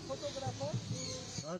Photographer.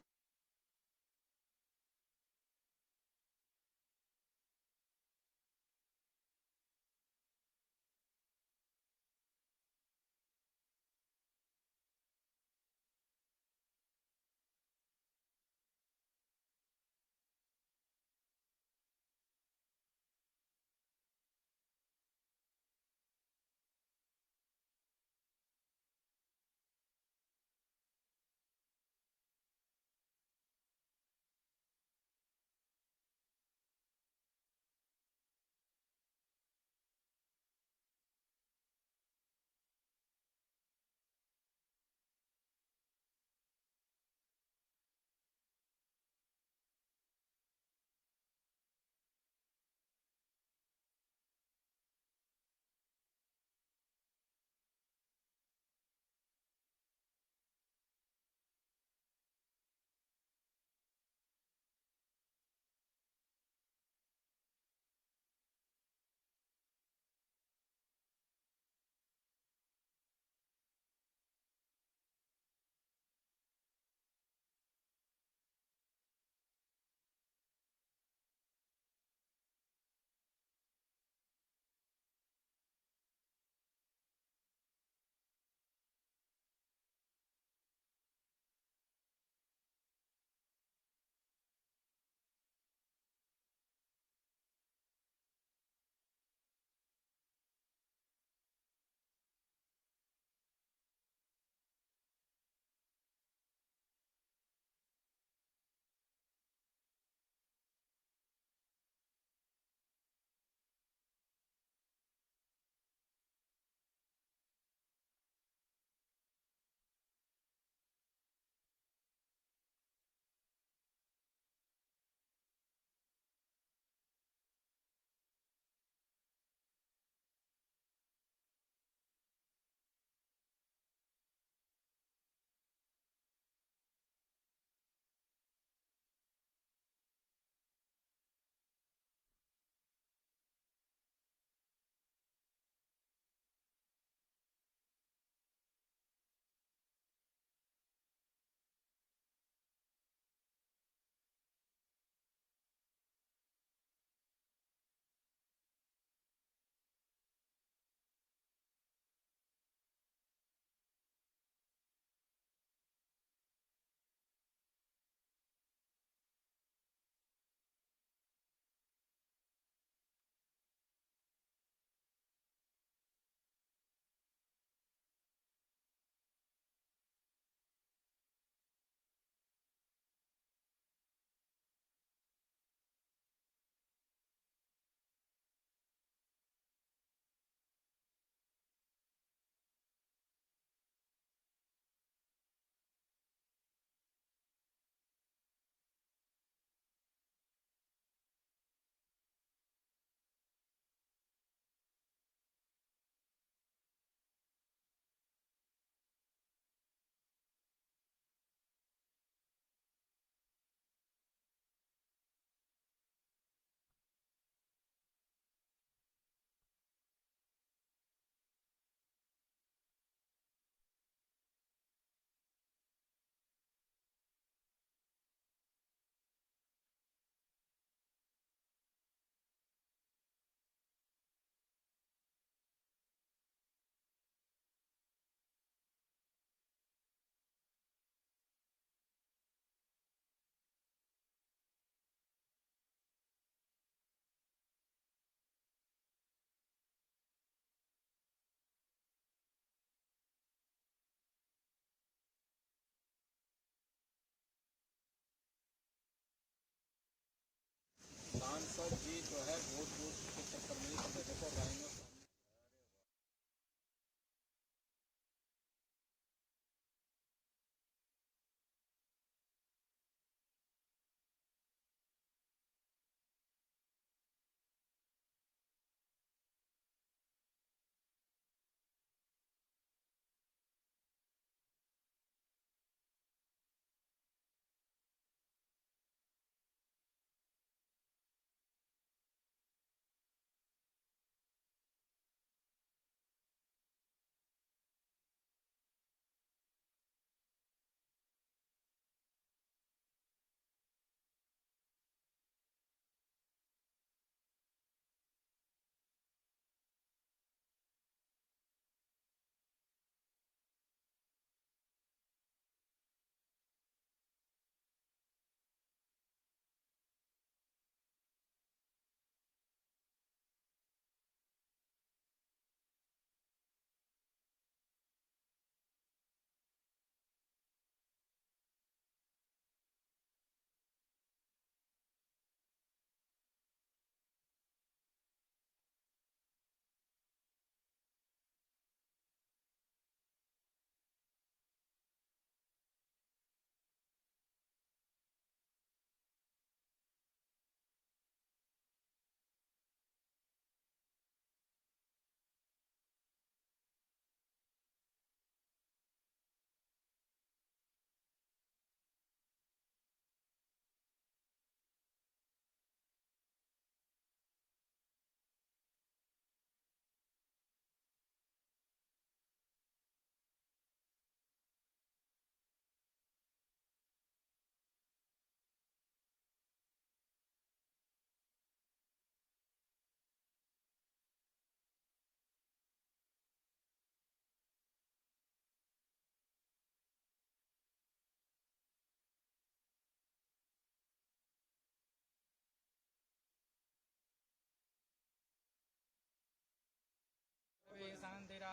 सांसद जी जो है वोट वोट के चक्कर में ही देखो राइनो।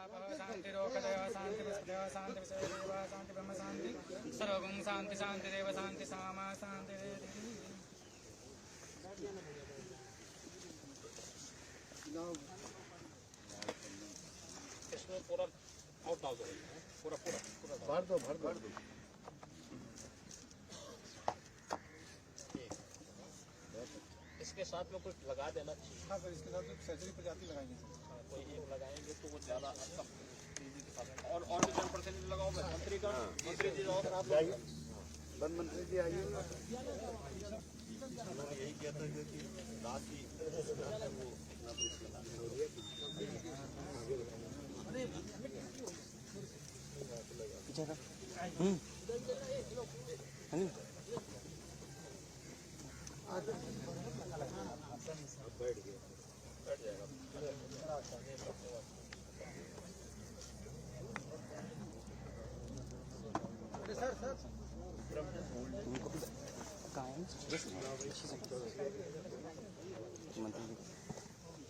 शांतिरोकदय शांतिविस्पदय शांतिविषयदेव शांतिब्रह्म शांति सर्वगुण शांति शांतिदेव शांति सामा शांति। इसमें पूरा आउट डाल दो, पूरा पूरा पूरा भर दो भर दो। इसके साथ में कुछ लगा देना चाहिए। हाँ सर, इसके साथ सैचुरी प्रजाति लगाएंगे सर। कोई एक लगाएंगे तो वो ज़्यादा अच्छा तेजी के साथ। और भी 10% लगाओ। मंत्री का मंत्री जी और आप जाइए, वन मंत्री जी आइए। उन्होंने यही किया था कि रात की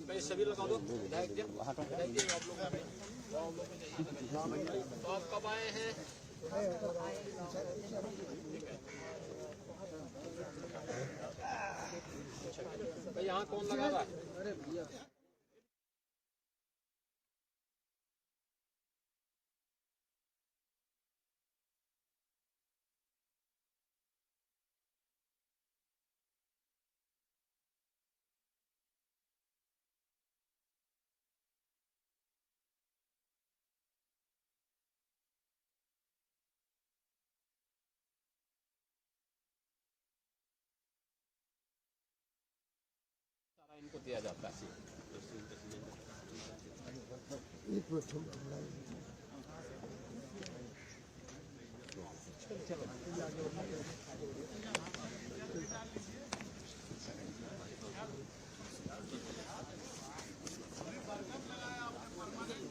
भाई सभी लगा दो। आप लोग तो आप कब आए हैं? भाई यहाँ कौन लगा रहा है? इनको दिया जाता है।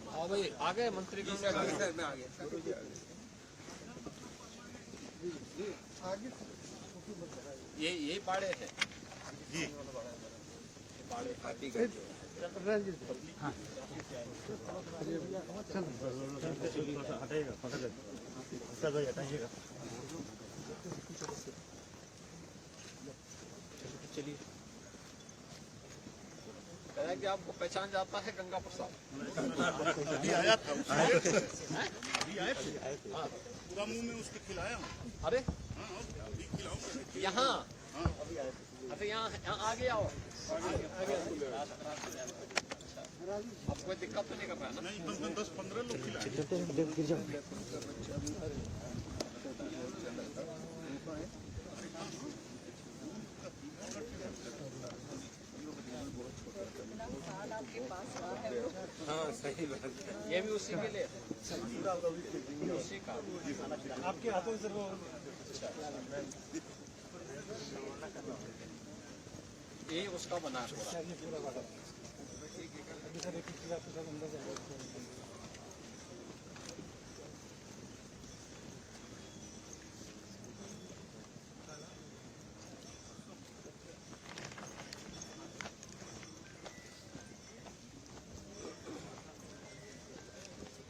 हाँ भाई आ गए मंत्री को में आ गए। यही पाड़े हैं जी। पाड़े चलिए। कह कि आपको पहचान जाता है गंगा प्रसाद। अभी आया था, अभी आए थे। पूरा मुंह में उसके खिलाया हूँ। अरे अभी खिलाऊंगा यहाँ अरे यहाँ आ गया हो। अब कोई दिक्कत तो नहीं कर रहा है ना? नहीं, 10-15 लोग खिलाए। हाँ सही बात। ये भी उसी के लिए उसी का आपके हाथों से वो ये उसका बना है पूरा।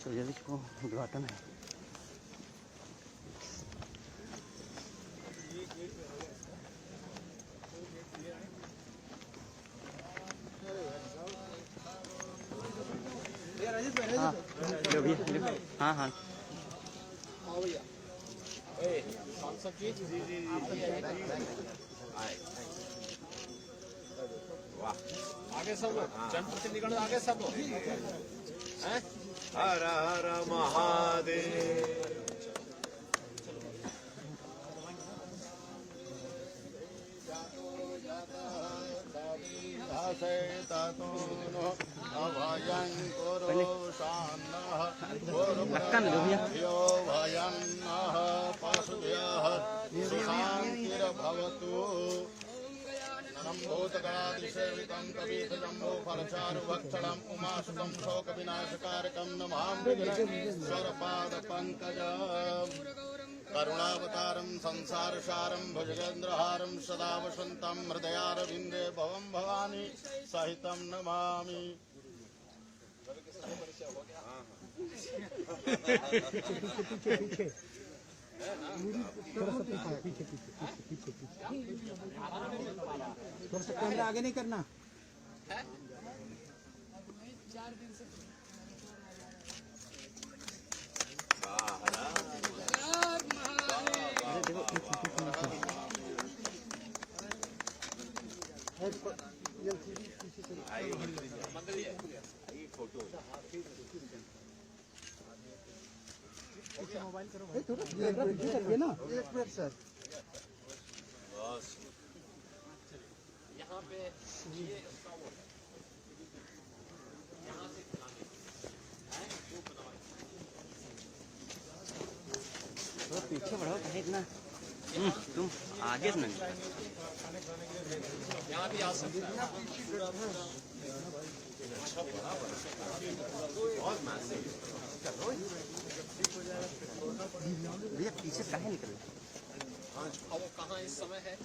चलिए को उद्घाटन है। हाँ हाँ भैया सांसद जी आए। वाह आगे सब जनप्रतिनिधिगण आगे सब हैं। हर हर महादेव। भूतगणादिसेवितं कवीथजम्बो फलचारुभक्षणम् उमासुतं शोकविनाशकारकं नमामि स्वरपादपङ्कजम् करुणावतारं संसारसारं भुजगेन्द्रहारं सदा वसन्तं हृदयारविन्दे भवं भवानी सहितं नमामि। थोड़ा सा कैमरा आगे नहीं करना। मोबाइल करो भाई, थोड़ा कैमरा पीछे करिए ना। एक मिनट सर। यहाँ पे ये उसका वो है। यहाँ से खिलाने हैं वो बनवाए। तो पीछे बढ़ो कहीं इतना। तुम आगे से नहीं। यहाँ भी आ सकता है। भैया पीछे काहे निकल रहे? अब वो कहाँ इस समय है?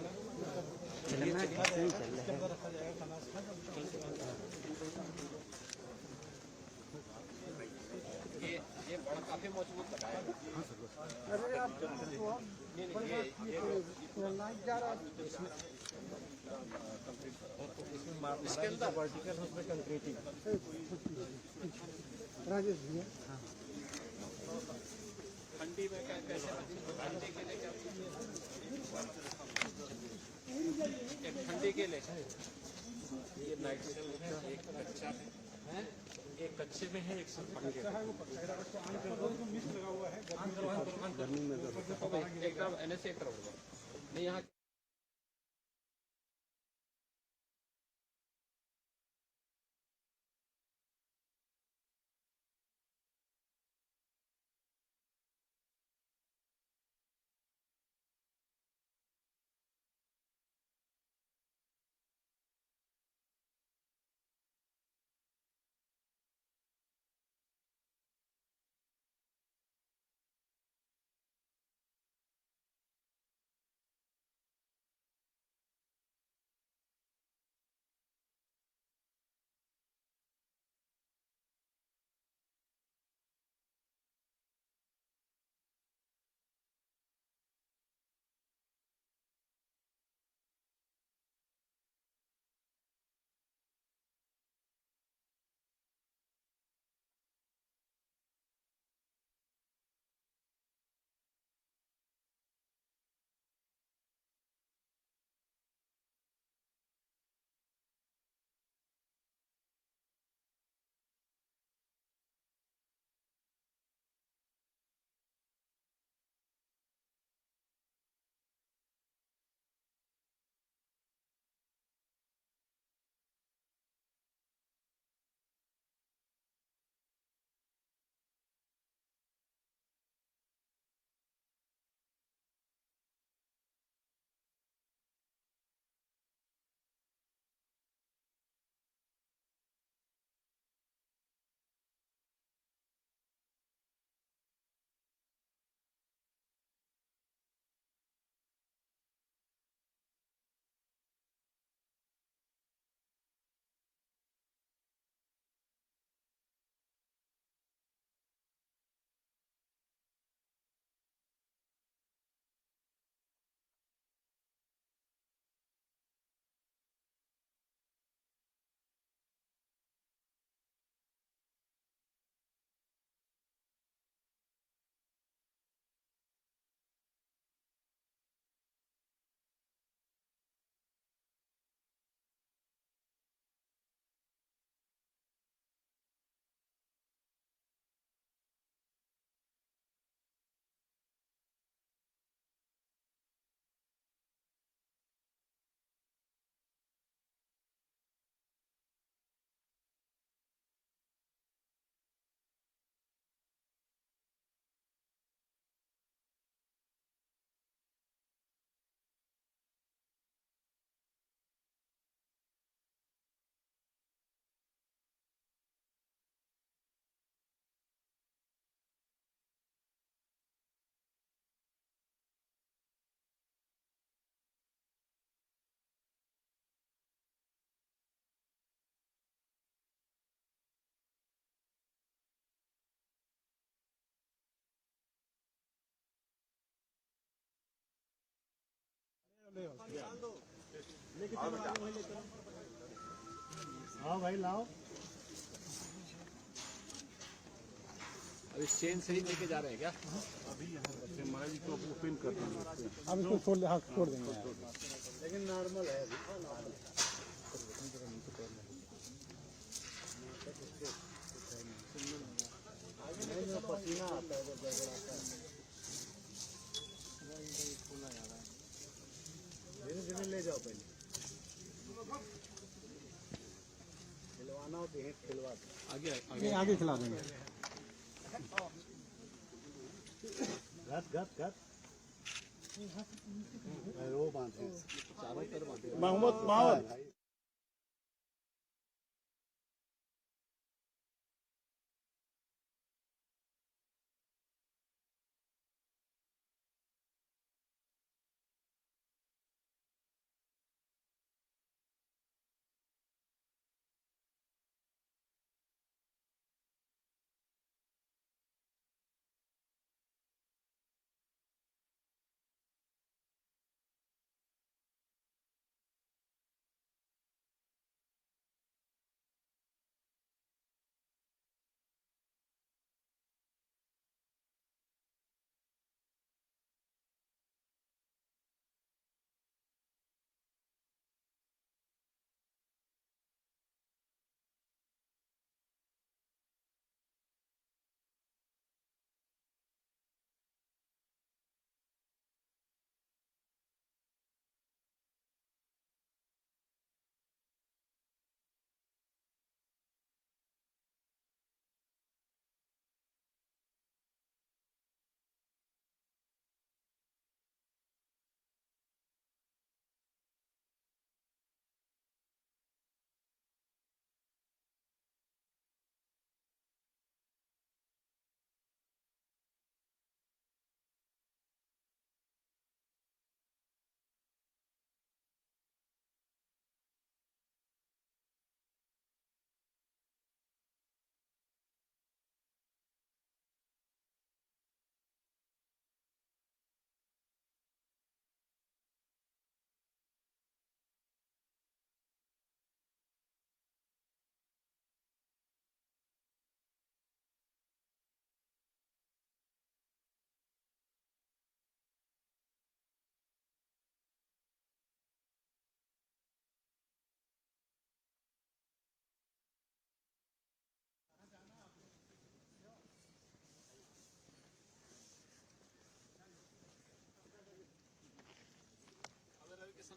चलना कैसे नहीं चल रहा है? ये बड़ा काफी मजबूत लगा है। अरे आप इसके अंदर वर्टिकल उसमें कंक्रीटिंग राजेश भैया ठंडी में कैसे ठंडी के लिए क्या एक ठंडी के लिए ये नाइट से एक कच्चा है, एक कच्चे में है, एक सब पक्के में है। एक तरफ NS एक तरफ नहीं यहाँ हाँ भाई लाओ। अभी चेन से ही लेके जा रहे हैं क्या? अभी यहाँ रखे महाराज जी को ओपन कर देंगे। अब इसको छोड़ देंगे लेकिन नॉर्मल है अभी। पसीना आता है जब गड़बड़ाता है। धीरे धीरे ले जाओ पहले। खिलवाना हो तो खिलवा दो। आगे खिला देंगे। घट वो बांधे चारों तरफ बांधे। मोहम्मद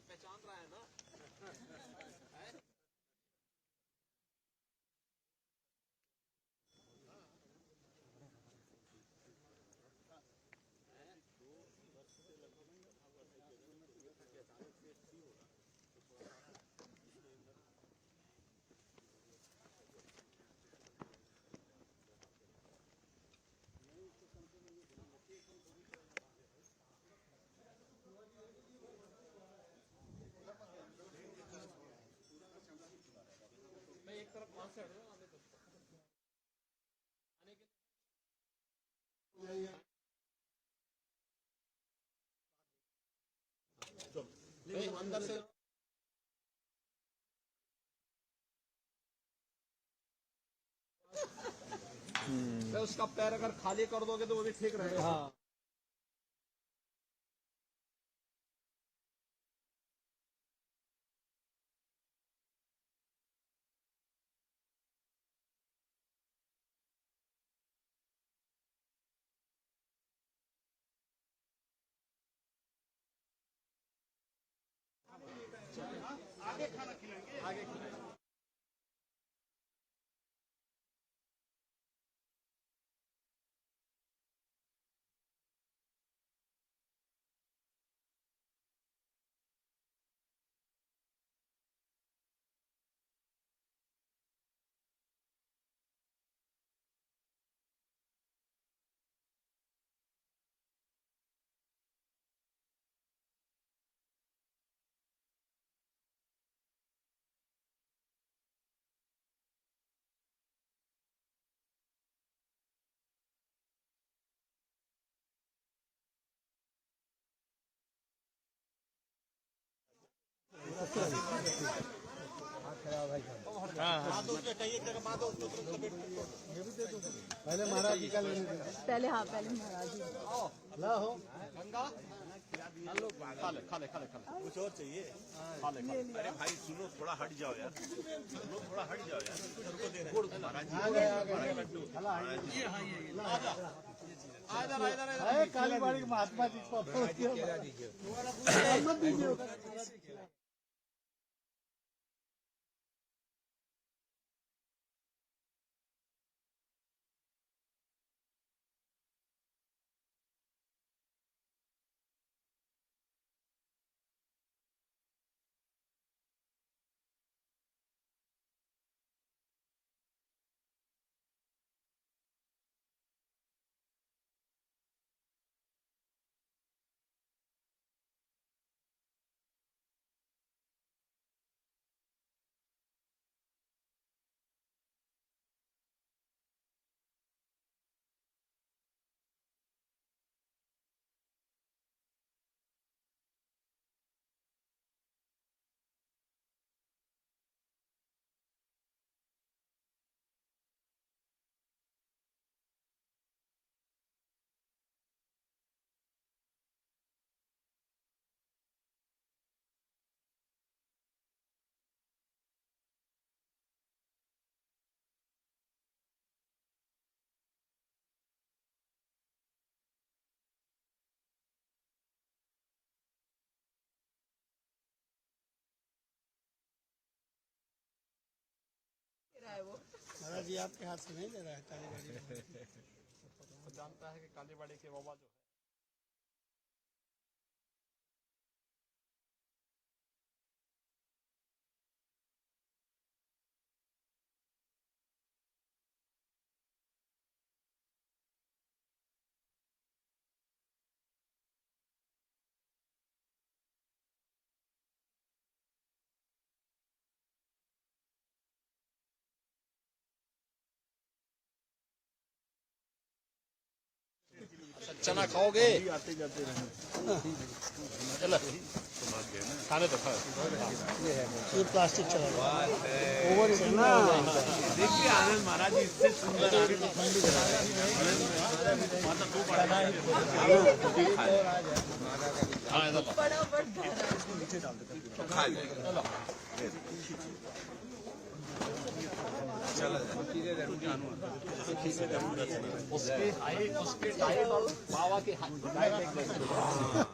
पहचान रहा है ना? मैं एक तरफ वहां से हटूं आने दो। आने के लिए अंदर से उसका पैर अगर खाली कर दोगे तो वो भी ठीक रहेगा। हाँ। आगे खाना खिलाएंगे। आगे खिलाएंगे। पहले महाराज जी का लेने दे। पहले हाँ पहले महाराज जी ला हो कुछ और चाहिए खा ले अरे भाई सुनो थोड़ा हट जाओ यार सुनो थोड़ा हट जाओ यार महाराज जी अरे कालीबाड़ी के महात्मा जी को अप्रोच किया मत दीजिए महाराज जी आपके हाथ से नहीं ले रहा है कालीबाड़ी जानता है कि कालीबाड़ी के बाबा जो है चना खाओगे आते जाते रहे चलो खाने दो ये प्लास्टिक चला ओवर से ना देखिए आनंद महाराज जी इससे सुंदर उसके डाइट और बाबा के डाइट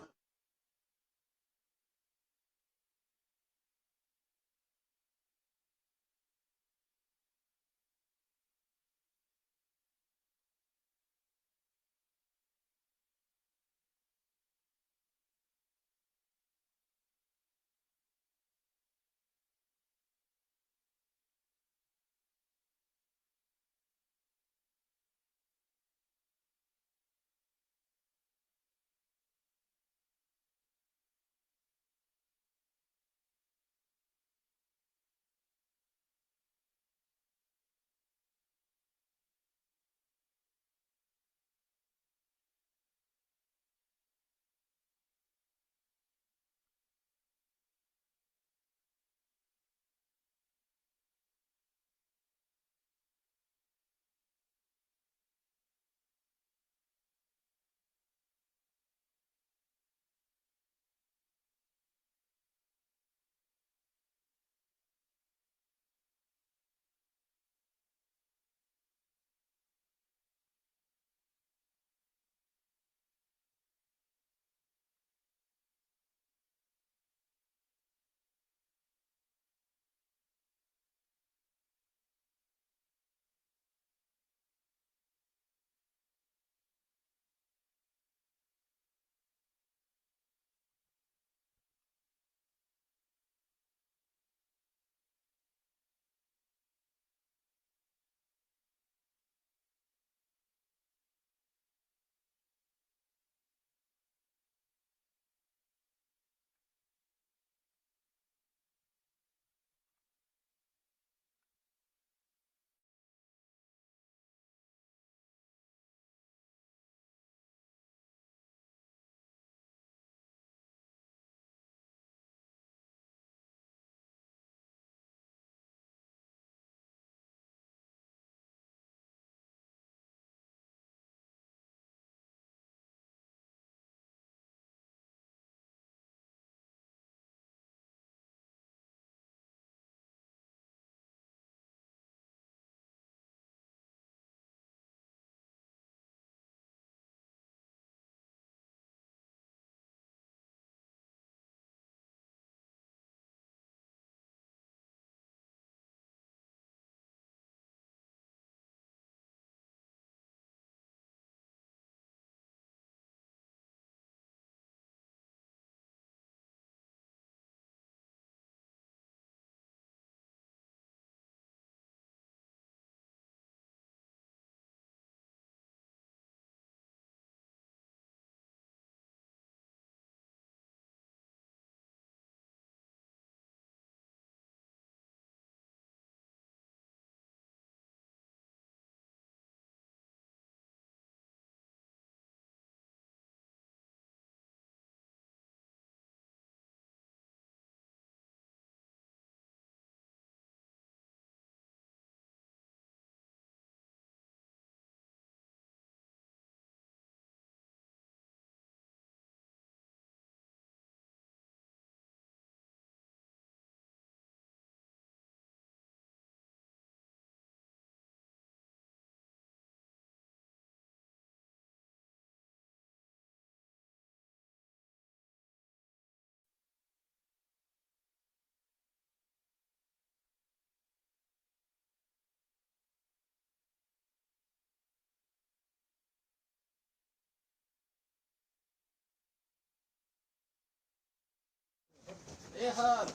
ये हार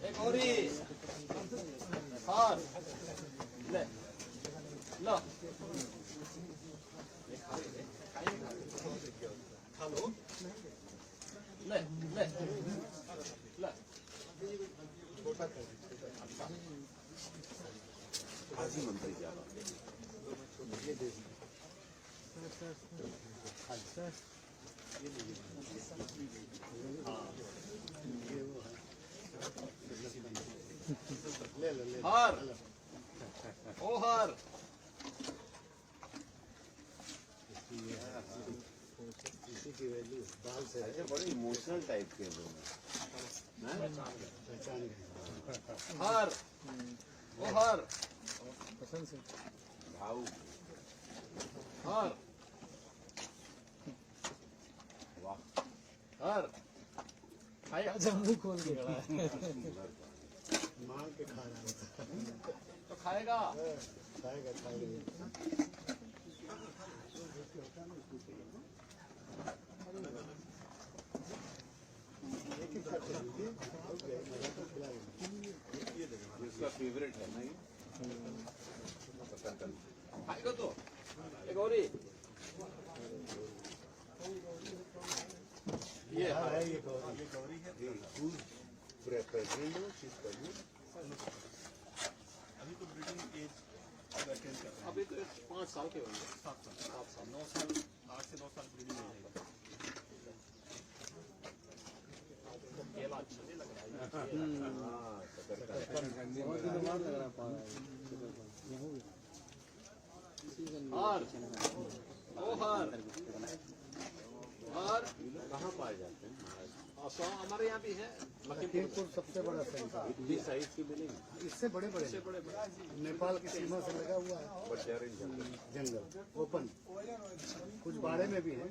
एक और ही हार ले लो खा लो ले ले ले हाजी मंत्री ज्यादा हार ओ हार इसी की वैल्यू बाल से ऐसे बड़े इमोशनल टाइप के लोग हैं पहचान गए हार ओ हार पसंद से भाव हार वाह हार खाएगा जम्मू खोल के खड़ा है मांग के खा रहा होता तो खाएगा खाएगा खाएगा इसका फेवरेट है ना ये खाएगा तो एक और ही ये है ये गौरी प्रेग्नेंट हो शीज प्रेग्नेंट अभी तो ब्रीडिंग एज अटेंड कर अभी तो 5 साल के होंगे 7 साल 9 साल 8 से 9 साल ब्रीडिंग हो जाएगा केला अच्छा नहीं लग रहा है हार ओ हार हार कहाँ पाए जाते हैं महाराज असम हमारे यहाँ भी है लखीमपुर सबसे बड़ा सेंटर इतनी साइज के मिलेंगे इससे बड़े बड़े नेपाल की सीमा से लगा हुआ है बट यार इन जंगल जंगल ओपन कुछ बाड़े में भी है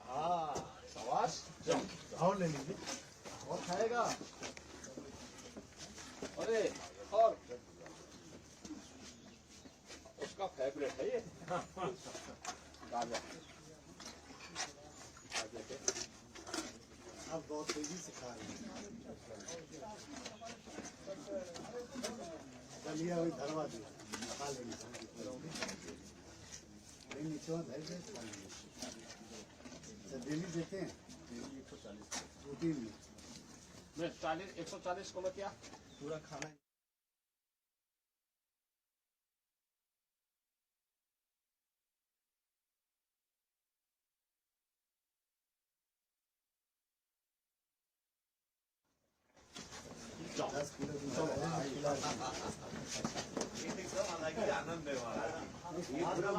हाँ शाबाश और ले लीजिए और खाएगा अरे और उसका फेवरेट है ये गाजर गाजर के आप बहुत तेजी से खा रहे हैं दलिया हुई धरवा दिया खा लेंगे नहीं नीचे धर दे खा लेंगे अच्छा डेली देते हैं रूटीन में मैं 140 को क्या पूरा खाना आनंद है महाराज ये पूरा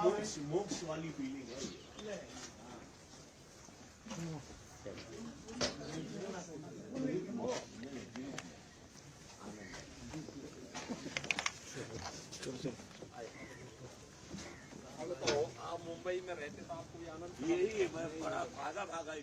मोक्ष वाली फीलिंग है ये तो आप मुंबई में रहते तो आपको भी आनंद यही मैं बड़ा भागा भागा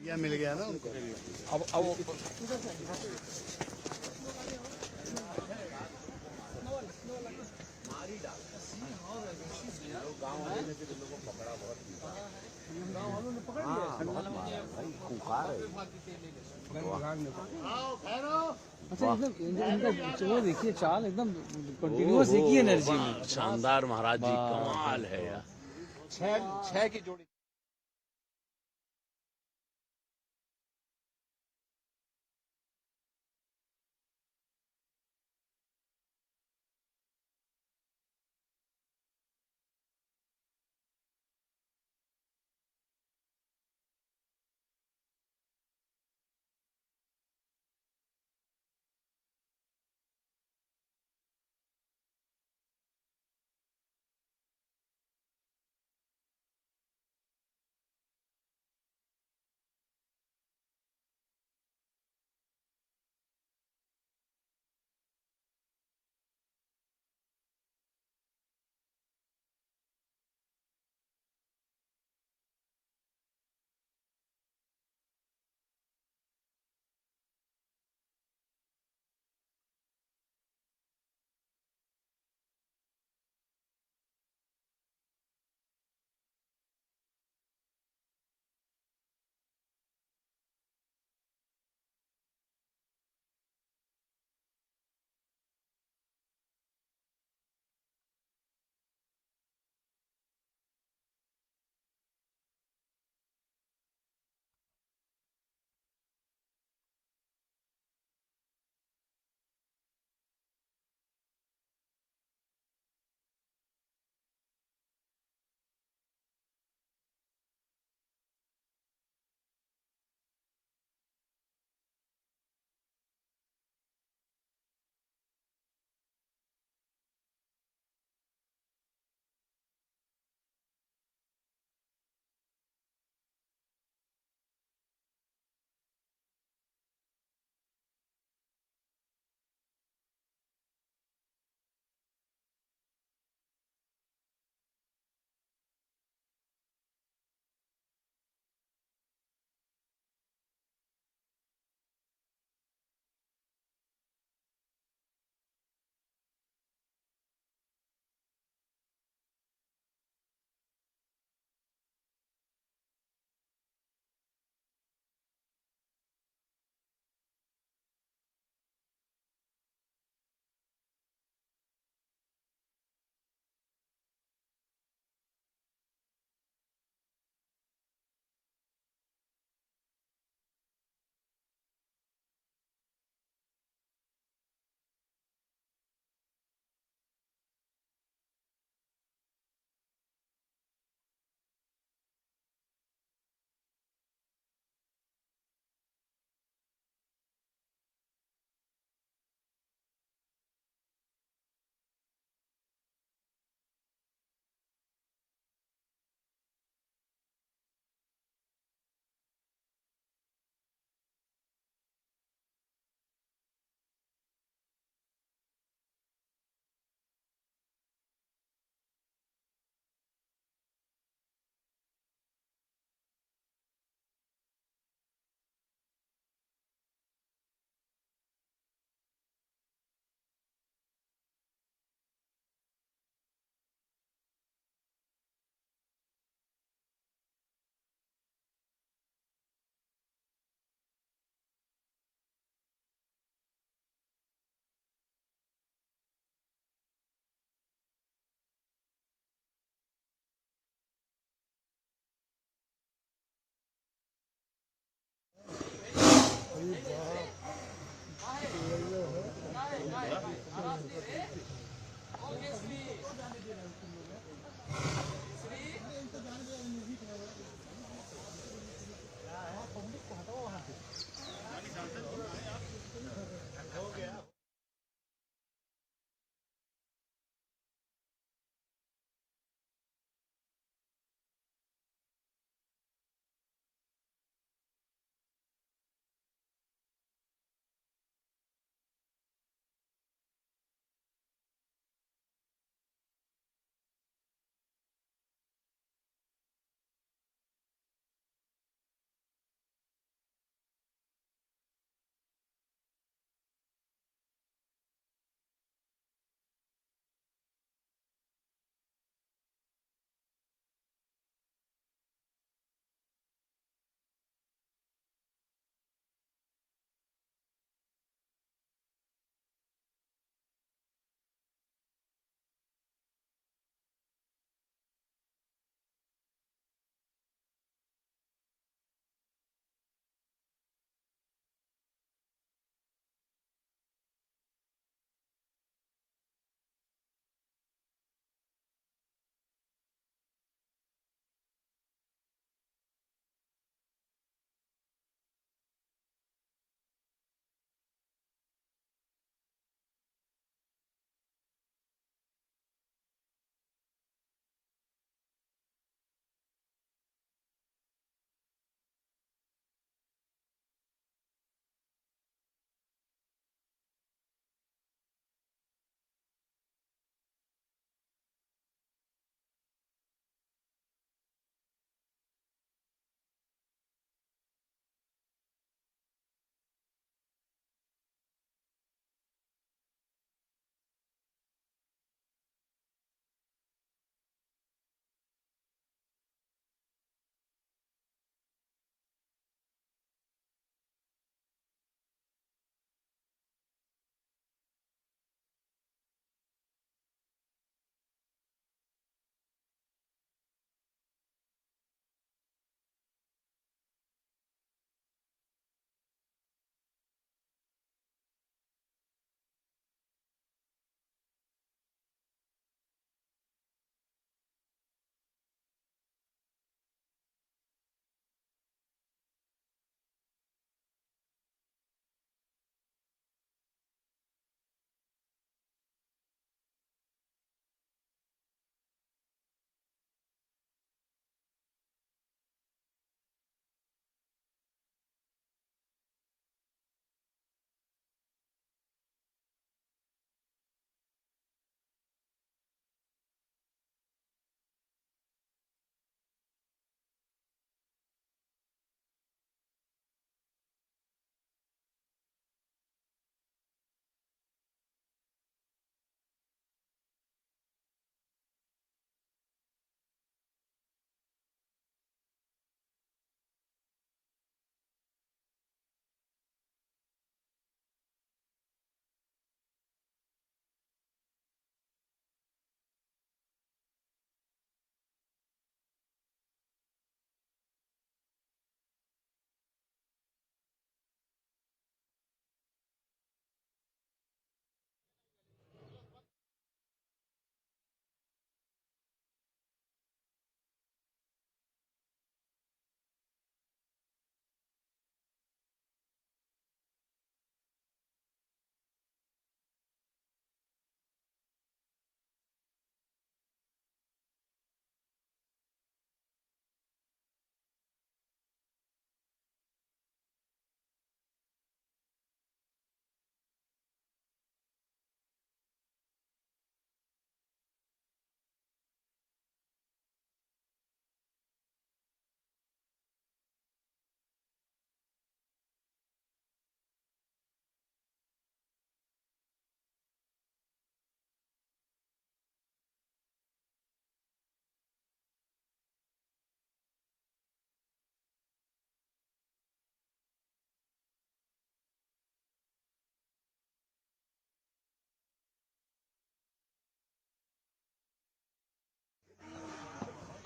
यह मिल गया ना उनको। अब अच्छा इनका वो देखिए चाल एकदम कंटिन्यूअस एक ही एनर्जी में। शानदार महाराज जी, कमाल है यार। छह की जोड़ी।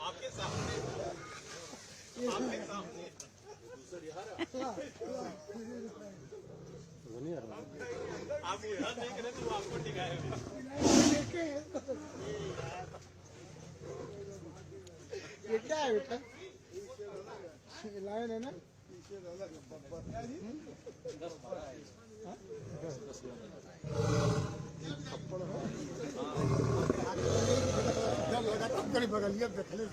आपके सामने आपके सामने आप यहाँ देख रहे तो वो आपको टिकाएगा ये क्या है बेटा? लाइन है ना? लगा थप्पड़ बगल लिया देख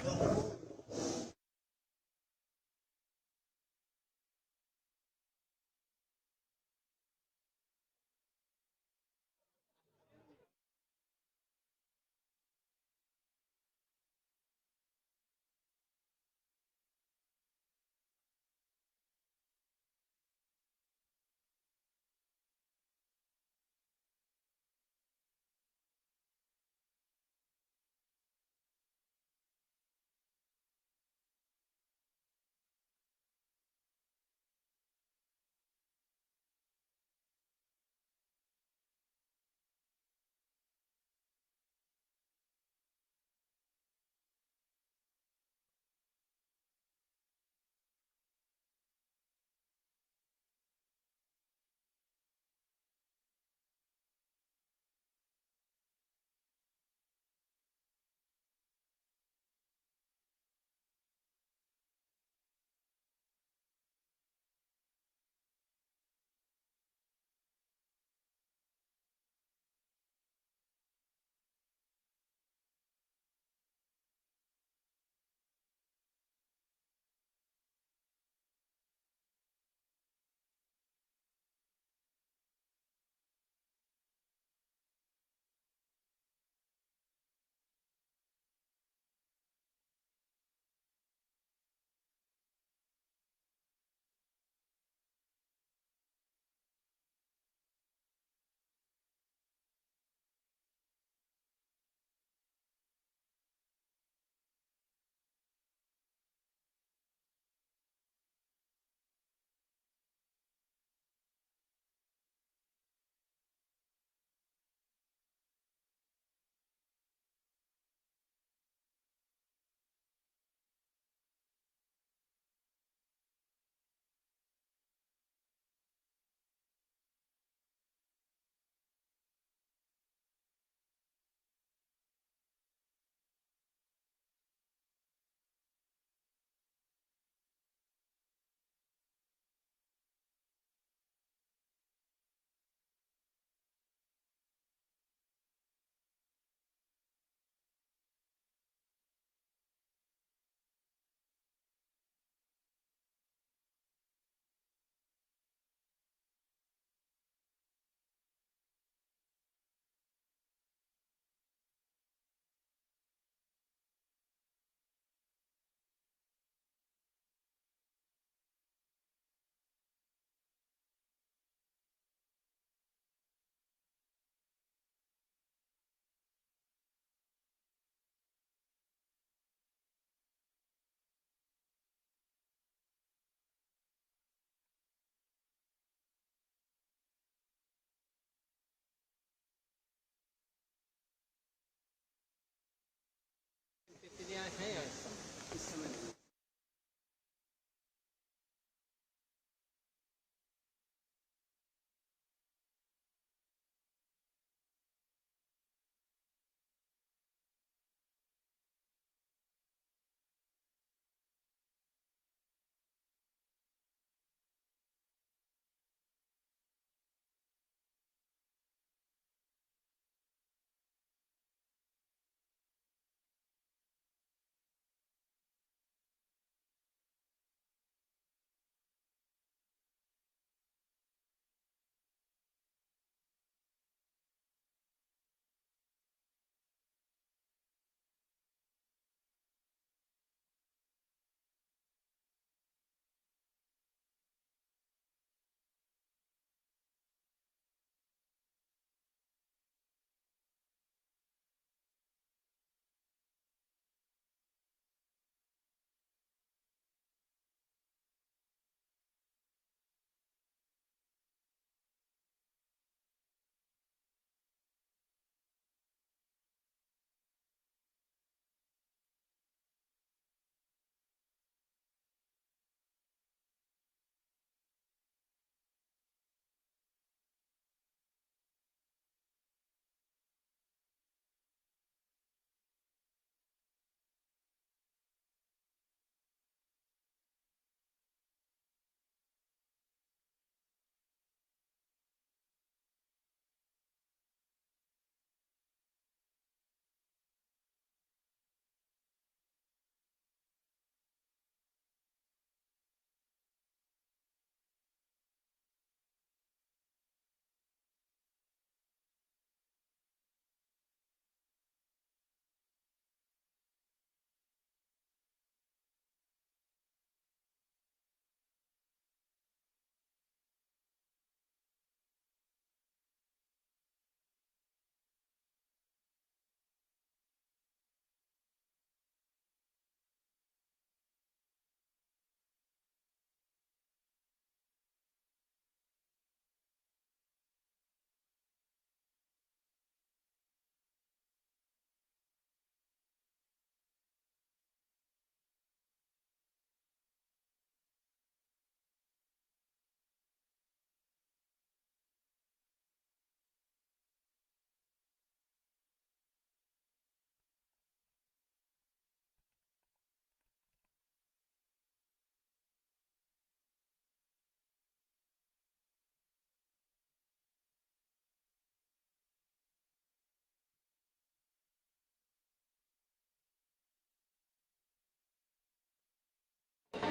हम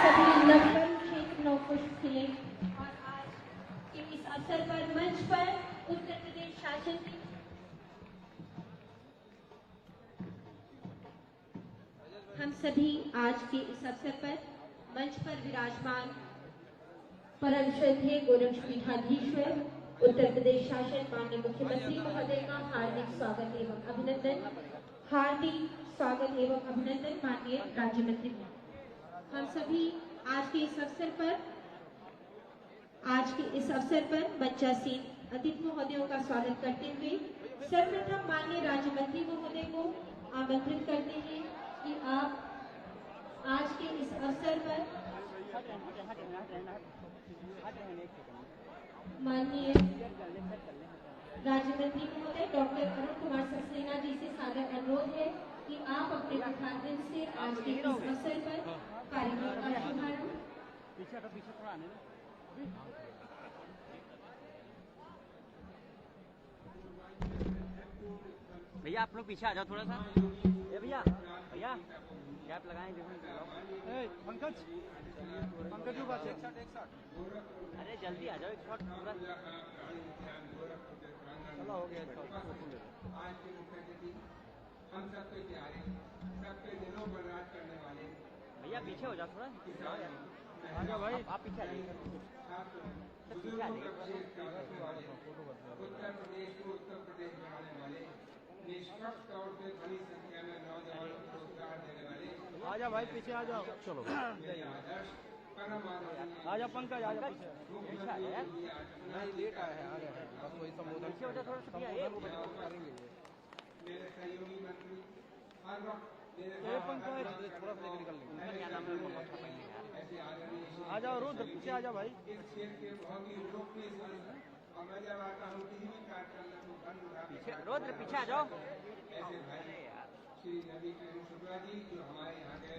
सभी नवबन क्षेत्र नवपुष्प खिले और आज के इस अवसर पर मंच पर उत्तर प्रदेश शासन की हम सभी आज के इस अवसर पर मंच पर विराजमान परम श्रद्धेय गोरक्ष पीठाधीश्वर उत्तर प्रदेश शासन माननीय मुख्यमंत्री महोदय का हार्दिक स्वागत एवं अभिनंदन माननीय राज्य मंत्री। हम सभी आज के इस अवसर पर मंचासीन अतिथि महोदयों का स्वागत करते हुए सर्वप्रथम माननीय राज्य मंत्री महोदय को आमंत्रित करते हैं कि आप आज के इस अवसर पर माननीय राज्य मंत्री महोदय डॉक्टर अरुण कुमार सक्सेना जी से सादर अनुरोध है कि आप अपने अभिभाषण से आज के इस अवसर पर कार्यक्रम का शुभारंभ। भैया आप लोग पीछे आ जाओ थोड़ा सा। ए भैया भैया कैप लगाएं देखो। पंकज अरे जल्दी आ जाओ एक शॉट पूरा। चलो हो गया शॉट। हम सबके प्यारे सबके दिलों पर राज करने वाले भैया पीछे हो जाओ थोड़ा। आ जाओ भाई। आप पीछे आ जाइए। पीछे आ जाइए। उत्तर प्रदेश को उत्तर प्रदेश बनाने वाले निष्पक्ष तौर से बड़ी संख्या में नौजवानों को रोजगार देने वाले आ जाओ भाई पीछे आ जाओ। चलो मेरे आदर्श परम आदरणीय आ जाओ पंकज आ जाओ पीछे। नहीं लेट आया है आ गया है बस वही संबोधन पीछे हो जाओ थोड़ा सा भैया। करेंगे मेरे सहयोगी मंत्री हर वक्त मेरे पंकज थोड़ा सा लेकर निकल लेंगे। क्या नाम है ऐसे आदरणीय आ जाओ रुद्र पीछे आ जाओ भाई। इस क्षेत्र के बहुत ही लोकप्रिय सांसद और मैं जब आता हूँ किसी भी कार्यक्रम में पीछे रुद्र पीछे आ जाओ। ऐसे भाई श्री रवि किरण शुक्ला जी जो हमारे यहाँ के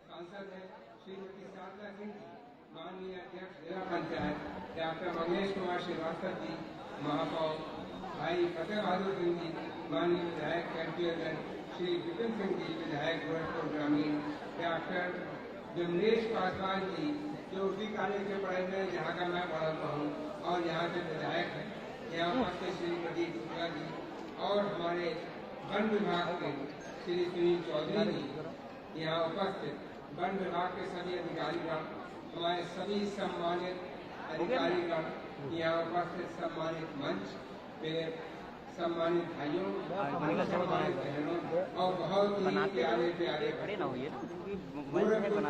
सांसद हैं, श्रीमती साधना सिंह जी, माननीय अध्यक्ष जिला पंचायत डॉक्टर मंगेश कुमार श्रीवास्तव जी, महापौर भाई फतेह बहादुर सिंह जी, माननीय विधायक कैंपियरगंज श्री विपिन सिंह जी, विधायक गोरखपुर ग्रामीण, डॉक्टर विमलेश पासवान जी जो उसी कॉलेज के पढ़े में जहाँ का मैं पढ़ाता हूँ और यहाँ से विधायक है, यहाँ उपस्थित श्रीमती शुक्ला जी और हमारे वन विभाग के श्री सुनील चौधरी जी, यहाँ उपस्थित वन विभाग के सभी अधिकारीगण, हमारे सभी सम्मानित अधिकारीगण, यहाँ उपस्थित सम्मानित मंच, मेरे सम्मानित भाइयों, सम्मानित बहनों और बहुत ही प्यारे प्यारे गोरखपुर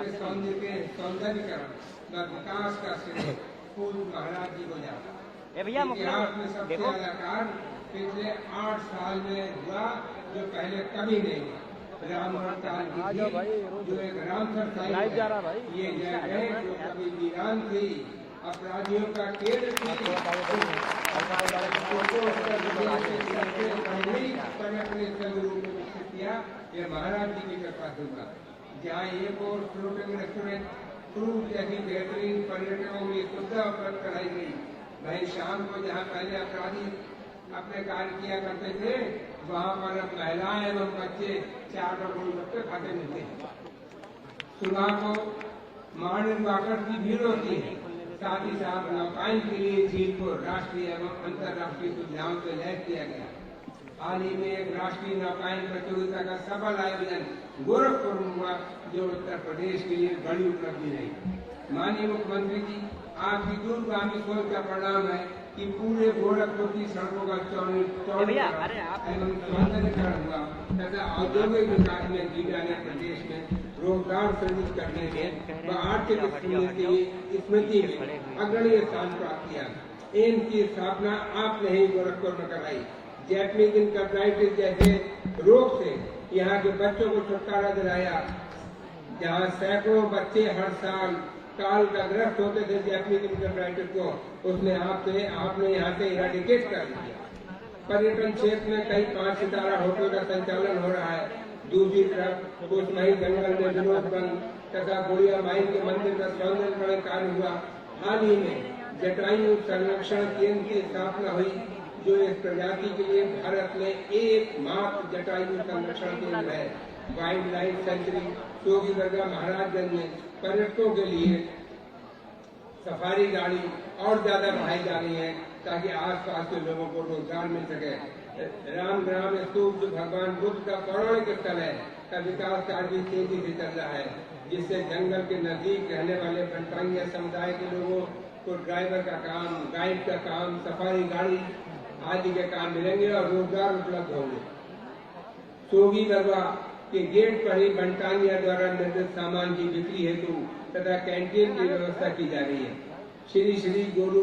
के सौंदर्यीकरण व विकास का श्रेय पूर्व महाराज जी को जाता है। इतिहास में सबसे ज्यादा कार्य पिछले 8 साल में हुआ जो पहले कभी नहीं हुआ। रामवरताल की जो एक रामसर साइट है, ये जगह जो कभी वीरान थी, अपराधियों का केंद्र थी, विकसित किया ये महाराज जी की कृपा होगा। जहाँ एक और फ्लोटिंग रेस्टोरेंट क्रूज जैसी बेहतरीन पर्यटकों की सुविधा उपलब्ध कराई गई। वहीं शाम को जहाँ पहले अपराधी अपने कार्य किया करते थे, वहाँ पर अब महिलाएं एवं बच्चे 4 गोलगप्पे खाते मिलते हैं। सुबह को मॉर्निंग वॉकर की भीड़ होती है। साथ ही साथ नौकायन के लिए झील को राष्ट्रीय एवं अंतर्राष्ट्रीय सुविधाओं से लैस किया गया। हाल ही में एक राष्ट्रीय नौकायन प्रतियोगिता का सफल आयोजन गोरखपुर में हुआ, जो उत्तर प्रदेश के लिए बड़ी उपलब्धि रही। माननीय मुख्यमंत्री जी, आपकी दूरगामी सोच का परिणाम है कि पूरे गोरखपुर की सड़कों का चौड़ीकरण एवं सौंदर्यीकरण हुआ तथा औद्योगिक विकास में की जाने प्रदेश में रोजगार सृजित करने में व आर्थिक स्थिति के स्मृति में अग्रणी स्थान प्राप्त किया। एम्स की स्थापना आपने ही गोरखपुर में कराई। जैपनीज इंसेफेलाइटिस जैसे रोग से यहाँ के बच्चों को छुटकारा दिलाया। जहाँ सैकड़ों बच्चे हर साल काल का ग्रस्त होते थे जैपनीज इंसेफेलाइटिस को, उसने आपने यहाँ से इराडिकेट कर दिया। पर्यटन क्षेत्र में कई 5 सितारा होटल का संचालन हो रहा है। दूसरी तरफ कुसमही जंगल में विनोद वन तथा गुड़िया माई के मंदिर का सौंदर्यीकरण कार्य हुआ। हाल ही में जटायु संरक्षण केंद्र की स्थापना हुई, जो इस प्रजाति के लिए भारत में एकमात्र जटायु संरक्षण केंद्र है। वाइल्ड लाइफ सेंचुरी जोगीदरगाह महाराजगंज में पर्यटकों के लिए सफारी गाड़ी और ज्यादा बढ़ाई जा रही है, ताकि आसपास के लोगों को रोजगार मिल सके। रामग्राम स्तूप, जो भगवान बुद्ध का पौराणिक स्थल है, का विकास कार्य भी तेजी से चल रहा है, जिससे जंगल के नजदीक रहने वाले वनटांगिया समुदाय के लोगों को ड्राइवर का काम, गाइड का काम, सफारी गाड़ी आदि के काम मिलेंगे और रोजगार उपलब्ध होंगे। सोगी दरगाह के गेट पर ही वनटांगिया द्वारा निर्मित सामान की बिक्री हेतु तथा कैंटीन की व्यवस्था की जा रही है। श्री श्री गुरु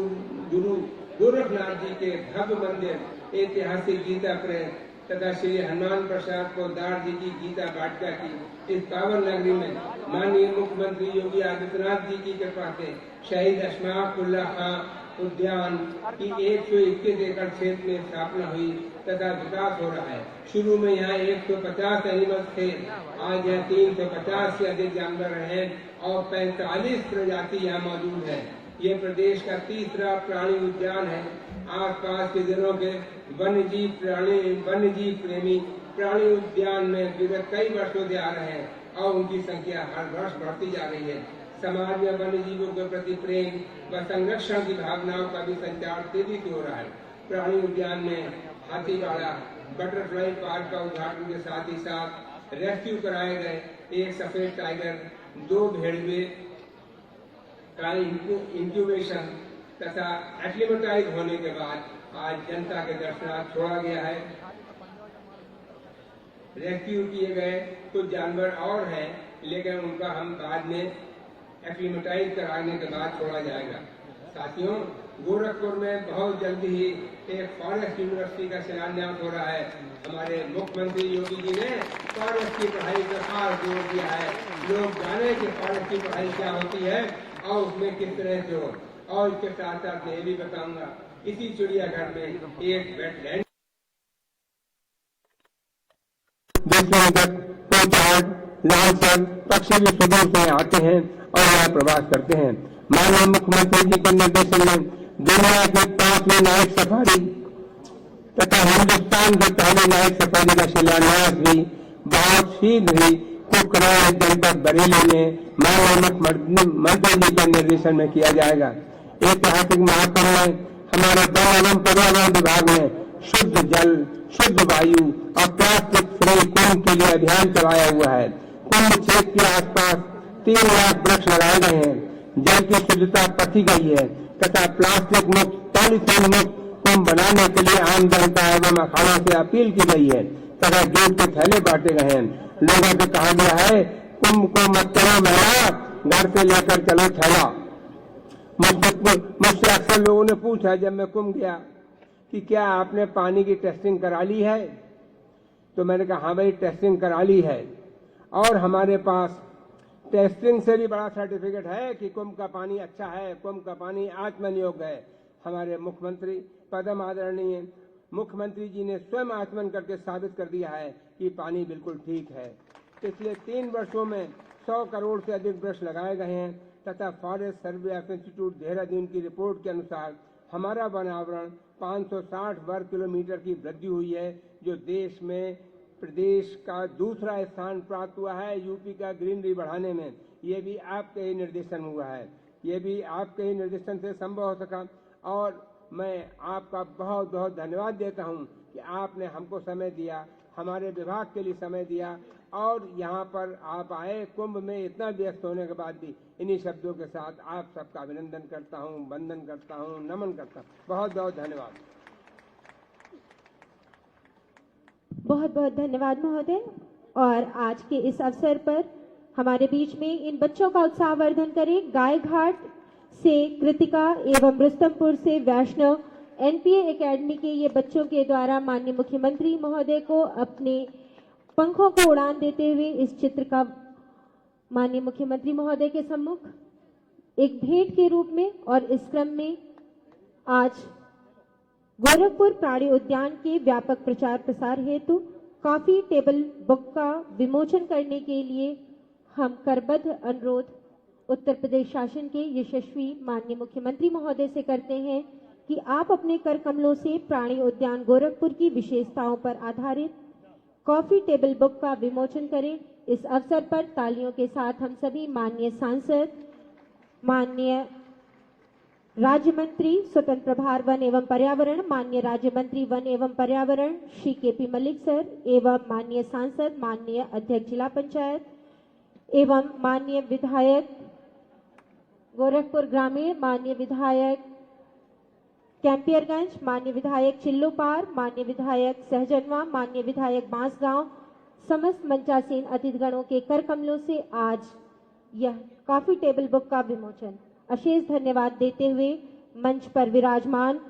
गोरखनाथ जी के भव्य मंदिर, ऐतिहासिक गीता प्रेस तथा श्री हनुमान प्रसाद पोद्दार जी की गीता वाटिका की इस पावन नगरी में माननीय मुख्यमंत्री योगी आदित्यनाथ जी की कृपा से शहीद अशफाक उल्लाह खां उद्यान की 121 एकड़ क्षेत्र में स्थापना हुई तथा विकास हो रहा है। शुरू में यहाँ 150 एनिमल्स थे, आज यहाँ 350 से अधिक जानवर हैं और 45 प्रजाति यहाँ मौजूद है। ये प्रदेश का तीसरा प्राणी उद्यान है। आसपास के जिलों के वन्यजीव प्रेमी प्राणी उद्यान में विगत कई वर्षों से आ रहे हैं और उनकी संख्या हर वर्ष बढ़ती जा रही है। समाज में वन्य जीवों के प्रति प्रेम व संरक्षण की भावनाओं का भी संचार तेजी से हो रहा है। प्राणी उद्यान में हाथीवाड़ा बटरफ्लाई पार्क का उद्घाटन के साथ ही साथ रेस्क्यू कराए गए एक सफेद टाइगर, 2 भेड़िए का इंक्यूबेशन तथा एक्लिमेटाइज होने के बाद आज जनता के दर्शनार्थ छोड़ा गया है। रेस्क्यू किए गए कुछ जानवर और हैं, लेकिन उनका हम बाद में एक्लिमेटाइज कराने के बाद छोड़ा जाएगा। साथियों, गोरखपुर में बहुत जल्दी ही एक फॉरेस्ट यूनिवर्सिटी का शिलान्यास हो रहा है। हमारे मुख्यमंत्री योगी जी ने फॉरेस्ट की पढ़ाई पर खास जोर दिया है। लोग जाने कि फॉरेस्ट की पढ़ाई क्या होती है और उसमें किस तरह से हो। और इसके साथ साथ मैं भी बताऊंगा, इसी चिड़ियाघर में एक वेटलैंड लालचन पक्षी भी सुदूर से आते हैं और यहाँ प्रवास करते हैं। माननीय मुख्यमंत्री जी के निर्देशन में दुनिया के 5वीं नाइट सफारी तथा हिंदुस्तान के पहले नाइट सफारी का शिलान्यास भी बहुत शीघ्र ही कुकराय जनपद बरेली में माननीय मुख्यमंत्री जी के निर्देशन में किया जाएगा। ऐतिहासिक महाकुंभ में हमारे वन एवं पर्यावरण विभाग ने शुद्ध जल, शुद्ध वायु और प्लास्टिक फ्री कुंभ के लिए अभियान चलाया हुआ है। कुंभ क्षेत्र के आसपास 3 लाख वृक्ष लगाए गए हैं। जल की शुद्धता परखी गई है तथा प्लास्टिक मुक्त, पॉलीथीन मुक्त कुंभ बनाने के लिए आम जनता एवं अखाड़ों से अपील की गई है तथा जूट के थैले बांटे गए हैं। लोगों से कहा गया है, कुंभ को मत करो महिला, घर से लेकर चलो थैला। मुझसे अक्सर लोगों ने पूछा जब मैं कुंभ गया कि क्या आपने पानी की टेस्टिंग करा ली है, तो मैंने कहा हाँ भाई टेस्टिंग करा ली है और हमारे पास टेस्टिंग से भी बड़ा सर्टिफिकेट है कि कुंभ का पानी अच्छा है, कुंभ का पानी आचमन योग्य है। हमारे मुख्यमंत्री पदम आदरणीय मुख्यमंत्री जी ने स्वयं आचमन करके साबित कर दिया है कि पानी बिल्कुल ठीक है। पिछले 3 वर्षों में 100 करोड़ से अधिक वृक्ष लगाए गए हैं तथा forest survey of institute Dehradun की रिपोर्ट के अनुसार हमारा वनावरण 560 वर्ग किलोमीटर की वृद्धि हुई है, जो देश में प्रदेश का दूसरा स्थान प्राप्त हुआ है यूपी का ग्रीनरी बढ़ाने में। ये भी आपके ही निर्देशन हुआ है, ये भी आपके ही निर्देशन से संभव हो सका और मैं आपका बहुत बहुत धन्यवाद देता हूं कि आपने हमको समय दिया, हमारे विभाग के लिए समय दिया और यहाँ पर आप आए। कुंभ में इतना व्यस्त होने के बाद भी इन्हीं शब्दों के साथ आप सबका अभिनंदन करता हूँ, वंदन करता हूँ, नमन करता हूँ। बहुत बहुत धन्यवाद। बहुत बहुत धन्यवाद महोदय। और आज के इस अवसर पर हमारे बीच में इन बच्चों का उत्साहवर्धन करें गाय घाट से कृतिका एवं रुस्तमपुर से वैष्णव, एनपीए एकेडमी के ये बच्चों के द्वारा माननीय मुख्यमंत्री महोदय को अपने पंखों को उड़ान देते हुए इस चित्र का माननीय मुख्यमंत्री महोदय के सम्मुख एक भेंट के रूप में और इस क्रम में आज गोरखपुर प्राणी उद्यान के व्यापक प्रचार प्रसार हेतु कॉफी टेबल बुक का विमोचन करने के लिए हम करबद्ध अनुरोध उत्तर प्रदेश शासन के यशस्वी माननीय मुख्यमंत्री महोदय से करते हैं कि आप अपने कर कमलों से प्राणी उद्यान गोरखपुर की विशेषताओं पर आधारित कॉफी टेबल बुक का विमोचन करें। इस अवसर पर तालियों के साथ हम सभी माननीय सांसद, माननीय राज्य मंत्री स्वतंत्र प्रभार वन एवं पर्यावरण, माननीय राज्य मंत्री वन एवं पर्यावरण श्री के.पी. मलिक सर एवं माननीय सांसद, माननीय अध्यक्ष जिला पंचायत एवं माननीय विधायक गोरखपुर ग्रामीण, माननीय विधायक कैंपियरगंज, माननीय विधायक चिल्लोपार, माननीय विधायक सहजनवा, माननीय विधायक बांसगांव, समस्त मंचासीन अतिथिगणों के कर कमलों से आज यह कॉफी टेबल बुक का विमोचन। अशेष धन्यवाद देते हुए मंच पर विराजमान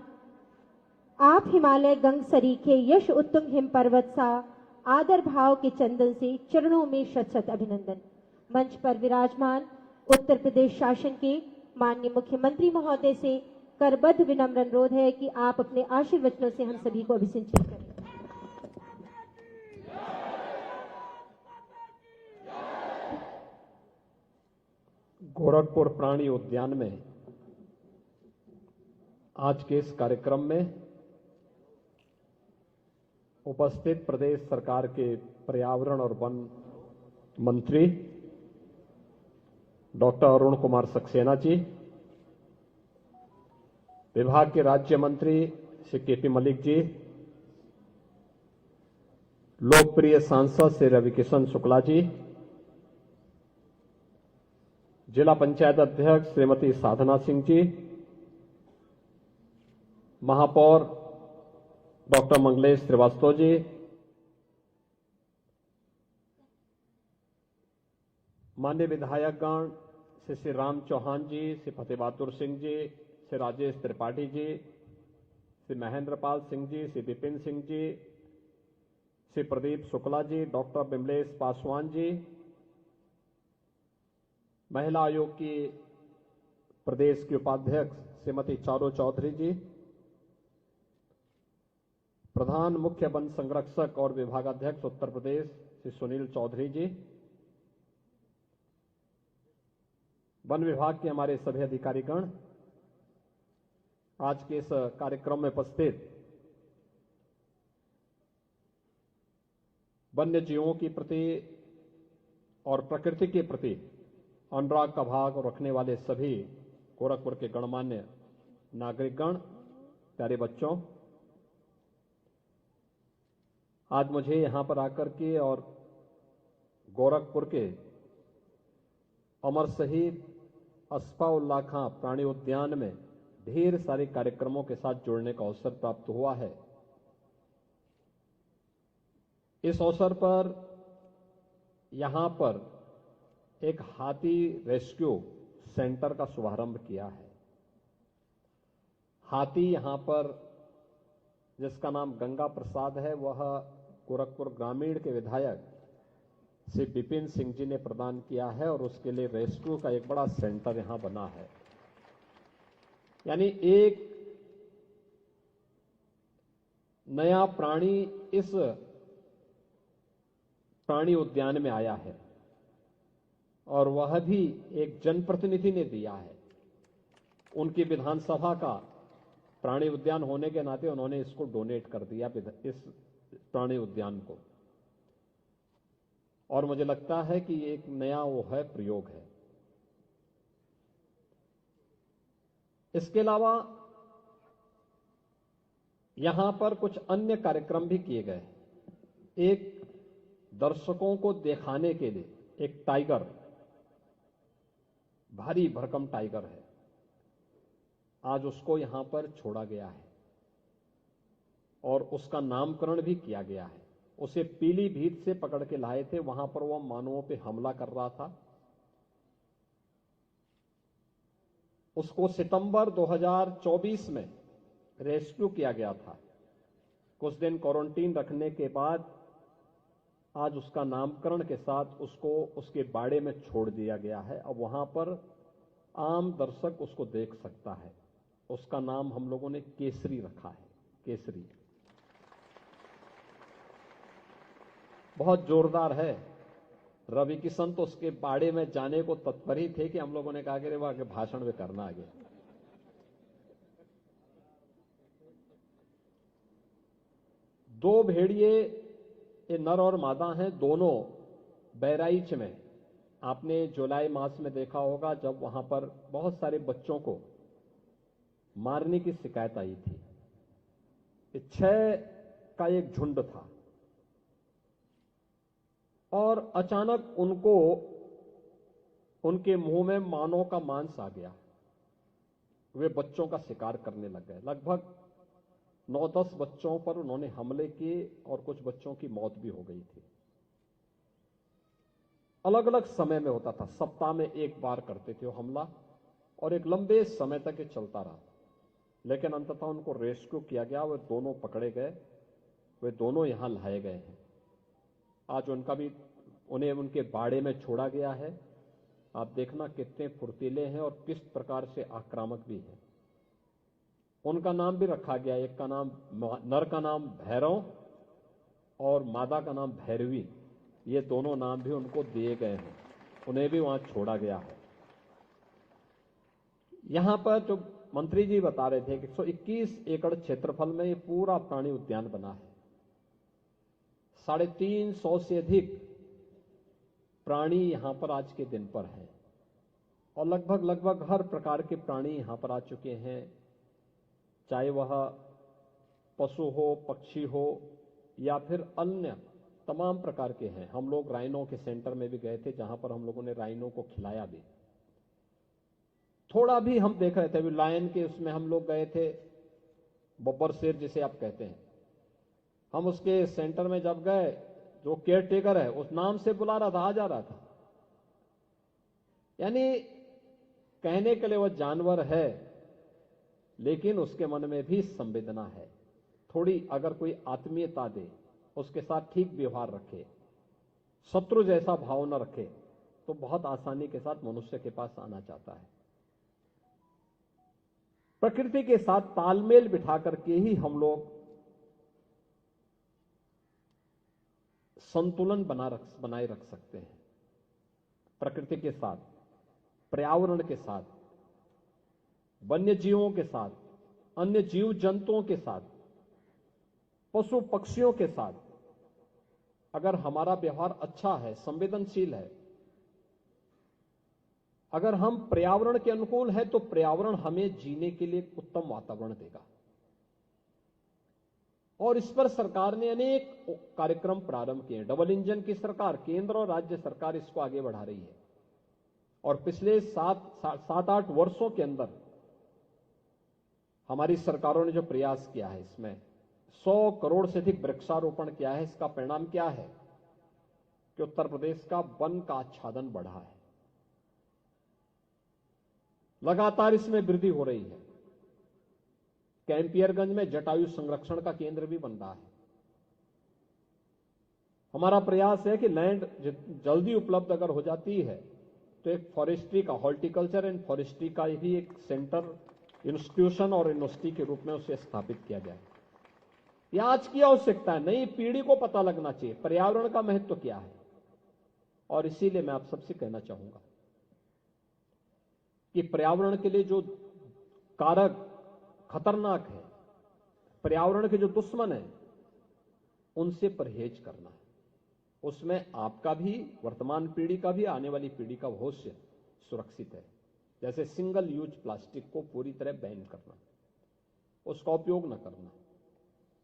आप हिमालय गंग सरीखे यश उत्तुंग हिम पर्वत सा आदर भाव के चंदन से चरणों में शत शत अभिनंदन। मंच पर विराजमान उत्तर प्रदेश शासन के माननीय मुख्यमंत्री महोदय से करबद्ध विनम्र अनुरोध है कि आप अपने आशीर्वचनों से हम सभी को अभिसिंचित करें। गोरखपुर प्राणी उद्यान में आज के इस कार्यक्रम में उपस्थित प्रदेश सरकार के पर्यावरण और वन मंत्री डॉक्टर अरुण कुमार सक्सेना जी, विभाग के राज्य मंत्री श्री के.पी. मलिक जी, लोकप्रिय सांसद श्री रविकिशन शुक्ला जी, जिला पंचायत अध्यक्ष श्रीमती साधना सिंह जी, महापौर डॉक्टर मंगलेश श्रीवास्तव जी, माननीय विधायकगण श्री राम चौहान जी, श्री फतेह बहादुर सिंह जी, श्री राजेश त्रिपाठी जी, श्री महेंद्रपाल सिंह जी, श्री विपिन सिंह जी, श्री प्रदीप शुक्ला जी, डॉक्टर विमलेश पासवान जी, महिला आयोग की प्रदेश की उपाध्यक्ष श्रीमती चारू चौधरी जी, प्रधान मुख्य वन संरक्षक और विभागाध्यक्ष उत्तर प्रदेश श्री सुनील चौधरी जी, वन विभाग के हमारे सभी अधिकारीगण, आज के इस कार्यक्रम में उपस्थित वन्य जीवों के प्रति और प्रकृति के प्रति अनुराग का भाव रखने वाले सभी गोरखपुर के गणमान्य नागरिकगण, प्यारे बच्चों, आज मुझे यहां पर आकर के और गोरखपुर के अमर शहीद अस्फाउल्लाह खां प्राणी उद्यान में ढेर सारे कार्यक्रमों के साथ जुड़ने का अवसर प्राप्त हुआ है। इस अवसर पर यहां पर एक हाथी रेस्क्यू सेंटर का शुभारंभ किया है। हाथी यहां पर जिसका नाम गंगा प्रसाद है, वह गोरखपुर ग्रामीण के विधायक श्री विपिन सिंह जी ने प्रदान किया है और उसके लिए रेस्क्यू का एक बड़ा सेंटर यहां बना है। यानी एक नया प्राणी इस प्राणी उद्यान में आया है और वह भी एक जनप्रतिनिधि ने दिया है। उनकी विधानसभा का प्राणी उद्यान होने के नाते उन्होंने इसको डोनेट कर दिया, इस प्राणी उद्यान को, और मुझे लगता है कि एक नया वो है प्रयोग है। इसके अलावा यहां पर कुछ अन्य कार्यक्रम भी किए गए। एक दर्शकों को दिखाने के लिए एक टाइगर, भारी भरकम टाइगर है, आज उसको यहां पर छोड़ा गया है और उसका नामकरण भी किया गया है। उसे पीलीभीत से पकड़ के लाए थे, वहां पर वह मानवों पे हमला कर रहा था। उसको सितंबर 2024 में रेस्क्यू किया गया था। कुछ दिन क्वारंटीन रखने के बाद आज उसका नामकरण के साथ उसको उसके बाड़े में छोड़ दिया गया है। अब वहां पर आम दर्शक उसको देख सकता है। उसका नाम हम लोगों ने केसरी रखा है, केसरी। बहुत जोरदार है रवि किशन तो उसके बाड़े में जाने को तत्पर ही थे कि हम लोगों ने कहा कि वो आगे भाषण में करना आगे। दो भेड़िए, ये नर और मादा हैं, दोनों बहराइच में आपने जुलाई मास में देखा होगा जब वहां पर बहुत सारे बच्चों को मारने की शिकायत आई थी। 6 का एक झुंड था और अचानक उनको उनके मुंह में मानव का मांस आ गया। वे बच्चों का शिकार करने लग गए। लगभग 9-10 बच्चों पर उन्होंने हमले किए और कुछ बच्चों की मौत भी हो गई थी। अलग अलग समय में होता था, सप्ताह में एक बार करते थे वो हमला और एक लंबे समय तक ये चलता रहा, लेकिन अंततः उनको रेस्क्यू किया गया। वे दोनों पकड़े गए, वे दोनों यहां लाए गए हैं। आज उन्हें उनके बाड़े में छोड़ा गया है। आप देखना कितने फुर्तीले हैं और किस प्रकार से आक्रामक भी हैं। उनका नाम भी रखा गया, एक का नाम, नर का नाम भैरव और मादा का नाम भैरवी। ये दोनों नाम भी उनको दिए गए हैं, उन्हें भी वहां छोड़ा गया है। यहां पर जो मंत्री जी बता रहे थे कि 121 एकड़ क्षेत्रफल में ये पूरा प्राणी उद्यान बना है। 350 से अधिक प्राणी यहां पर आज के दिन पर हैं और लगभग हर प्रकार के प्राणी यहां पर आ चुके हैं, चाहे वह पशु हो, पक्षी हो या फिर अन्य तमाम प्रकार के हैं। हम लोग राइनो के सेंटर में भी गए थे जहां पर हम लोगों ने राइनो को खिलाया भी। थोड़ा भी हम देख रहे थे, अभी लायन के उसमें हम लोग गए थे, बब्बर शेर जिसे आप कहते हैं। हम उसके सेंटर में जब गए, जो केयर टेकर है उस नाम से बुला रहा था, आ जा रहा था। यानी कहने के लिए वह जानवर है, लेकिन उसके मन में भी संवेदना है। थोड़ी अगर कोई आत्मीयता दे, उसके साथ ठीक व्यवहार रखे, शत्रु जैसा भाव न रखे, तो बहुत आसानी के साथ मनुष्य के पास आना चाहता है। प्रकृति के साथ तालमेल बिठा करके ही हम लोग संतुलन बनाए रख सकते हैं। प्रकृति के साथ, पर्यावरण के साथ, वन्य जीवों के साथ, अन्य जीव जंतुओं के साथ, पशु पक्षियों के साथ अगर हमारा व्यवहार अच्छा है, संवेदनशील है, अगर हम पर्यावरण के अनुकूल है, तो पर्यावरण हमें जीने के लिए उत्तम वातावरण देगा। और इस पर सरकार ने अनेक कार्यक्रम प्रारंभ किए हैं। डबल इंजन की सरकार, केंद्र और राज्य सरकार इसको आगे बढ़ा रही है और पिछले 7-8 वर्षों के अंदर हमारी सरकारों ने जो प्रयास किया है, इसमें 100 करोड़ से अधिक वृक्षारोपण किया है। इसका परिणाम क्या है कि उत्तर प्रदेश का वन का आच्छादन बढ़ा है, लगातार इसमें वृद्धि हो रही है। कैंपियरगंज में जटायु संरक्षण का केंद्र भी बन रहा है। हमारा प्रयास है कि लैंड जल्दी उपलब्ध अगर हो जाती है तो एक फॉरेस्ट्री का, हॉर्टिकल्चर एंड फॉरेस्ट्री का ही एक सेंटर, इंस्टीट्यूशन और यूनिवर्सिटी के रूप में उसे स्थापित किया जाए। यह आज की आवश्यकता है, नई पीढ़ी को पता लगना चाहिए पर्यावरण का महत्व क्या है। और इसीलिए मैं आप सबसे कहना चाहूंगा कि पर्यावरण के लिए जो कारक खतरनाक है, पर्यावरण के जो दुश्मन है, उनसे परहेज करना है। उसमें आपका भी, वर्तमान पीढ़ी का भी, आने वाली पीढ़ी का भविष्य सुरक्षित है। जैसे सिंगल यूज प्लास्टिक को पूरी तरह बैन करना, उसका उपयोग न करना,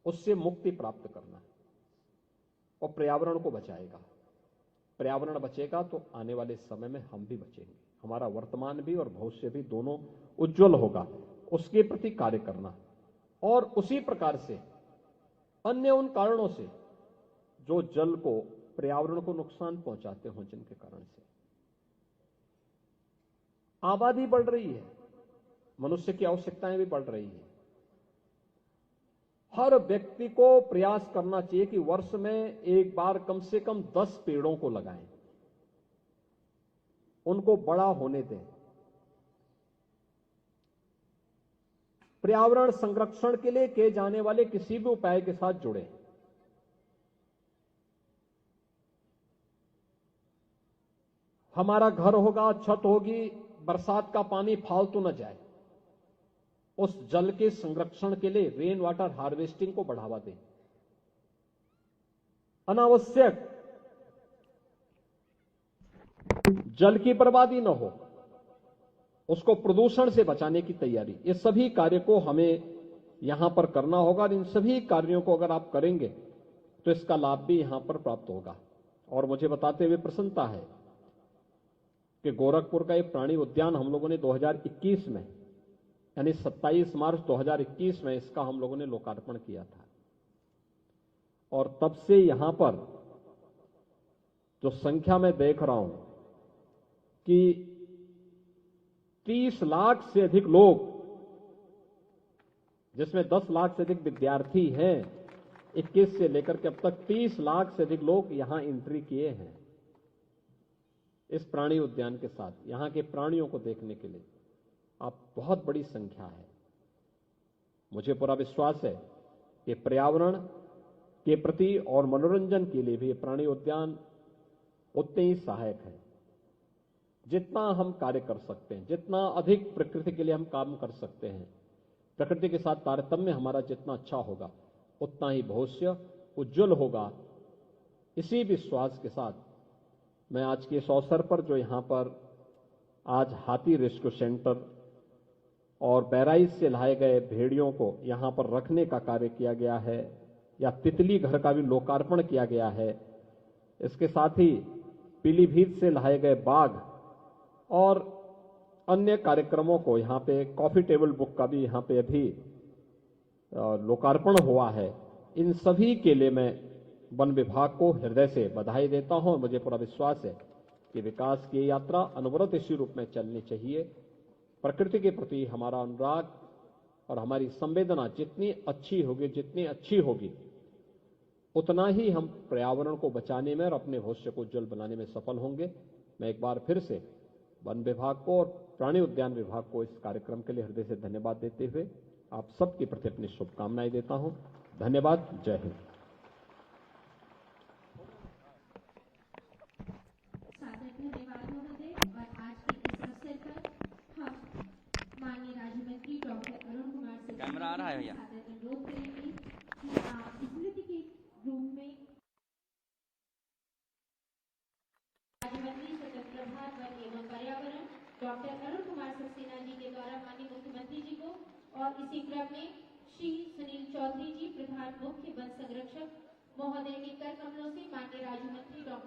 उससे मुक्ति प्राप्त करना, और पर्यावरण को बचाएगा। पर्यावरण बचेगा तो आने वाले समय में हम भी बचेंगे, हमारा वर्तमान भी और भविष्य भी दोनों उज्जवल होगा। उसके प्रति कार्य करना, और उसी प्रकार से अन्य उन कारणों से जो जल को, पर्यावरण को नुकसान पहुंचाते हो, जिनके कारण से आबादी बढ़ रही है, मनुष्य की आवश्यकताएं भी बढ़ रही है। हर व्यक्ति को प्रयास करना चाहिए कि वर्ष में एक बार कम से कम 10 पेड़ों को लगाएं, उनको बड़ा होने दें। पर्यावरण संरक्षण के लिए किए जाने वाले किसी भी उपाय के साथ जुड़े। हमारा घर होगा, छत होगी, बरसात का पानी फालतू न जाए, उस जल के संरक्षण के लिए रेन वाटर हार्वेस्टिंग को बढ़ावा दें। अनावश्यक जल की बर्बादी न हो, उसको प्रदूषण से बचाने की तैयारी, ये सभी कार्य को हमें यहां पर करना होगा। और इन सभी कार्यों को अगर आप करेंगे तो इसका लाभ भी यहां पर प्राप्त होगा। और मुझे बताते हुए प्रसन्नता है कि गोरखपुर का एक प्राणी उद्यान हम लोगों ने 2021 में, यानी 27 मार्च 2021 में इसका हम लोगों ने लोकार्पण किया था। और तब से यहां पर जो संख्या मैं देख रहा हूं कि 30 लाख से अधिक लोग, जिसमें 10 लाख से अधिक विद्यार्थी हैं, 21 से लेकर के अब तक 30 लाख से अधिक लोग यहां एंट्री किए हैं इस प्राणी उद्यान के साथ, यहां के प्राणियों को देखने के लिए। आप बहुत बड़ी संख्या है। मुझे पूरा विश्वास है कि पर्यावरण के प्रति और मनोरंजन के लिए भी प्राणी उद्यान उतने ही सहायक है। जितना हम कार्य कर सकते हैं, जितना अधिक प्रकृति के लिए हम काम कर सकते हैं, प्रकृति के साथ तारतम्य हमारा जितना अच्छा होगा, उतना ही भविष्य उज्जवल होगा। इसी विश्वास के साथ मैं आज के इस अवसर पर जो यहां पर आज हाथी रेस्क्यू सेंटर और बैराइज से लाए गए भेड़ियों को यहां पर रखने का कार्य किया गया है, या तितली घर का भी लोकार्पण किया गया है, इसके साथ ही पीलीभीत से लाए गए बाघ और अन्य कार्यक्रमों को, यहां पे कॉफी टेबल बुक का भी यहां पे अभी लोकार्पण हुआ है, इन सभी के लिए मैं वन विभाग को हृदय से बधाई देता हूं। मुझे पूरा विश्वास है कि विकास की यात्रा अनवरत इसी रूप में चलनी चाहिए। प्रकृति के प्रति हमारा अनुराग और हमारी संवेदना जितनी अच्छी होगी, उतना ही हम पर्यावरण को बचाने में और अपने भविष्य को उज्जवल बनाने में सफल होंगे। मैं एक बार फिर से वन विभाग को और प्राणी उद्यान विभाग को इस कार्यक्रम के लिए हृदय से धन्यवाद देते हुए आप सबके प्रति अपनी शुभकामनाएं देता हूं। धन्यवाद। जय हिंद। धन्यवाद महोदय। और आज के इस अवसर पर हम माननीय राज्य मंत्री डॉक्टर अरुण कुमार से कैमरा आ रहा है भैया। अनुरोध करेंगे कि आप स्मृति के रूप में राज्य मंत्री स्वतंत्र प्रभार वन एवं पर्यावरण डॉक्टर अरुण कुमार सक्सेना जी के द्वारा माननीय मुख्यमंत्री जी को, और इसी क्रम में श्री सुनील चौधरी जी प्रधान मुख्य वन संरक्षक महोदय के कर कमलों से माननीय राज्य मंत्री डॉक्टर